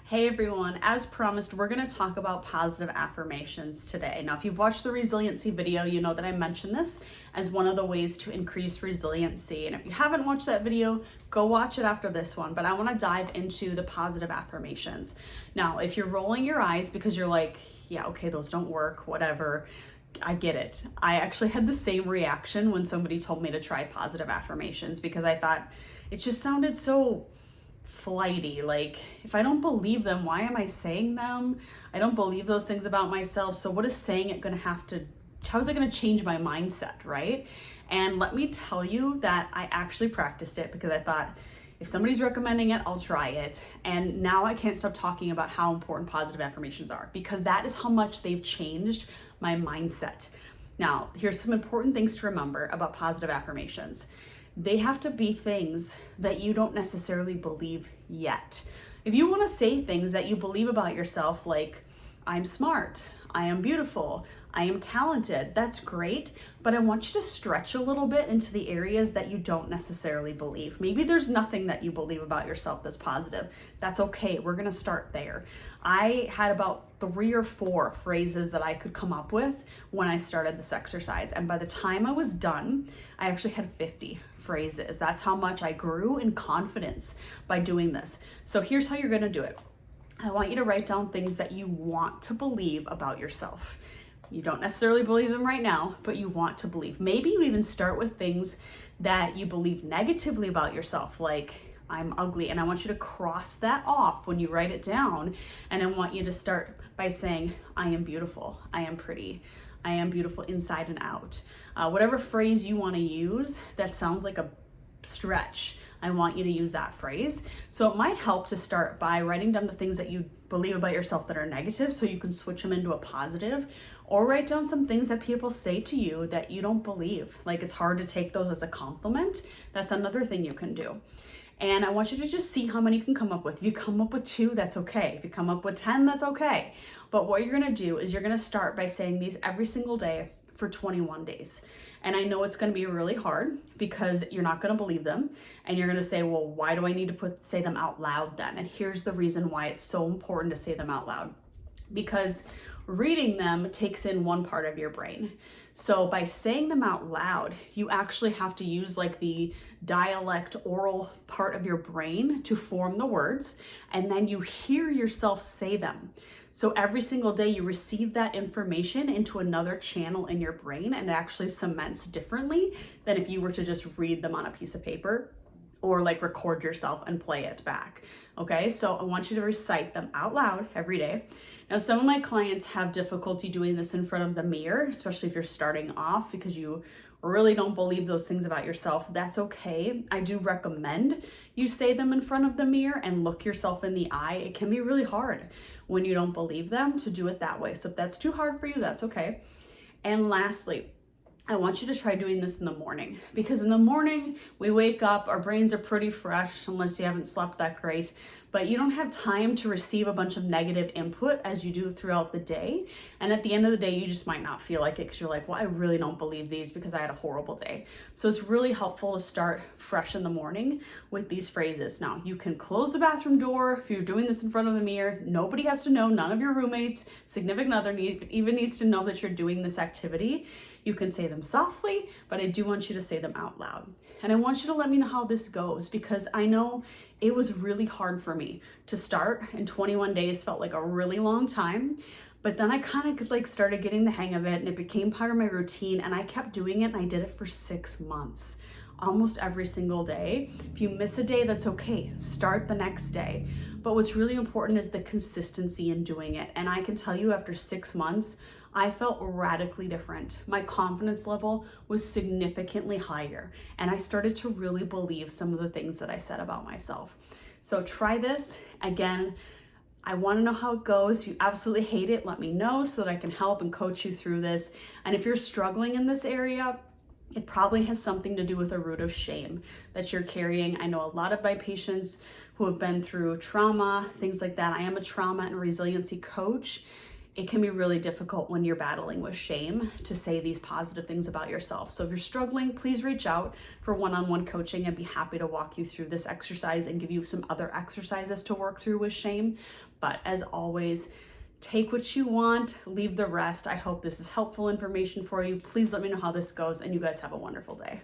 Hey everyone, as promised, we're going to talk about positive affirmations today. Now, if you've watched the resiliency video, you know that I mentioned this as one of the ways to increase resiliency. And if you haven't watched that video, go watch it after this one. But I want to dive into the positive affirmations. Now, if you're rolling your eyes because you're like, yeah, okay, those don't work, whatever, I get it. I actually had the same reaction when somebody told me to try positive affirmations because I thought it just sounded so flighty. Like, if I don't believe them, why am I saying them? I don't believe those things about myself. So what is saying it gonna have to, how is it gonna change my mindset, right? And let me tell you that I actually practiced it because I thought, if somebody's recommending it, I'll try it. And now I can't stop talking about how important positive affirmations are because that is how much they've changed my mindset. Now, here's some important things to remember about positive affirmations. They have to be things that you don't necessarily believe yet. If you want to say things that you believe about yourself, like, I'm smart, I am beautiful, I am talented, that's great, but I want you to stretch a little bit into the areas that you don't necessarily believe. Maybe there's nothing that you believe about yourself that's positive. That's okay, we're gonna start there. I had about 3 or 4 phrases that I could come up with when I started this exercise, and by the time I was done, I actually had 50 phrases. That's how much I grew in confidence by doing this. So here's how you're gonna do it. I want you to write down things that you want to believe about yourself. You don't necessarily believe them right now, but you want to believe. Maybe you even start with things that you believe negatively about yourself, like, I'm ugly, and I want you to cross that off when you write it down. And I want you to start by saying, I am beautiful, I am pretty, I am beautiful inside and out. Whatever phrase you want to use that sounds like a stretch, I want you to use that phrase. So it might help to start by writing down the things that you believe about yourself that are negative so you can switch them into a positive, or write down some things that people say to you that you don't believe. Like, it's hard to take those as a compliment. That's another thing you can do. And I want you to just see how many you can come up with. If you come up with 2, that's okay. If you come up with 10, that's okay. But what you're gonna do is you're gonna start by saying these every single day for 21 days. And I know it's gonna be really hard because you're not gonna believe them. And you're gonna say, well, why do I need to say them out loud then? And here's the reason why it's so important to say them out loud. Because reading them takes in one part of your brain. So by saying them out loud, you actually have to use like the dialect oral part of your brain to form the words, and then you hear yourself say them. So every single day you receive that information into another channel in your brain, and it actually cements differently than if you were to just read them on a piece of paper or like record yourself and play it back. Okay, so I want you to recite them out loud every day. Now, some of my clients have difficulty doing this in front of the mirror, especially if you're starting off because you really don't believe those things about yourself. That's okay. I do recommend you say them in front of the mirror and look yourself in the eye. It can be really hard when you don't believe them to do it that way. So if that's too hard for you, that's okay. And lastly, I want you to try doing this in the morning, because in the morning we wake up, our brains are pretty fresh unless you haven't slept that great, but you don't have time to receive a bunch of negative input as you do throughout the day. And at the end of the day, you just might not feel like it because you're like, well, I really don't believe these because I had a horrible day. So it's really helpful to start fresh in the morning with these phrases. Now, you can close the bathroom door if you're doing this in front of the mirror. Nobody has to know, none of your roommates, significant other even needs to know that you're doing this activity. You can say them softly, but I do want you to say them out loud. And I want you to let me know how this goes, because I know it was really hard for me to start, and 21 days felt like a really long time. But then I kind of like started getting the hang of it, and it became part of my routine, and I kept doing it, and I did it for 6 months, almost every single day. If you miss a day, that's okay. Start the next day. But what's really important is the consistency in doing it. And I can tell you, after 6 months, I felt radically different. My confidence level was significantly higher, and I started to really believe some of the things that I said about myself. So try this. Again, I want to know how it goes. If you absolutely hate it, let me know so that I can help and coach you through this. And if you're struggling in this area, it probably has something to do with a root of shame that you're carrying. I know a lot of my patients who have been through trauma, things like that. I am a trauma and resiliency coach. it can be really difficult when you're battling with shame to say these positive things about yourself. So if you're struggling, please reach out for one-on-one coaching. I'd be happy to walk you through this exercise and give you some other exercises to work through with shame. But as always, take what you want, leave the rest. I hope this is helpful information for you. Please let me know how this goes, and you guys have a wonderful day.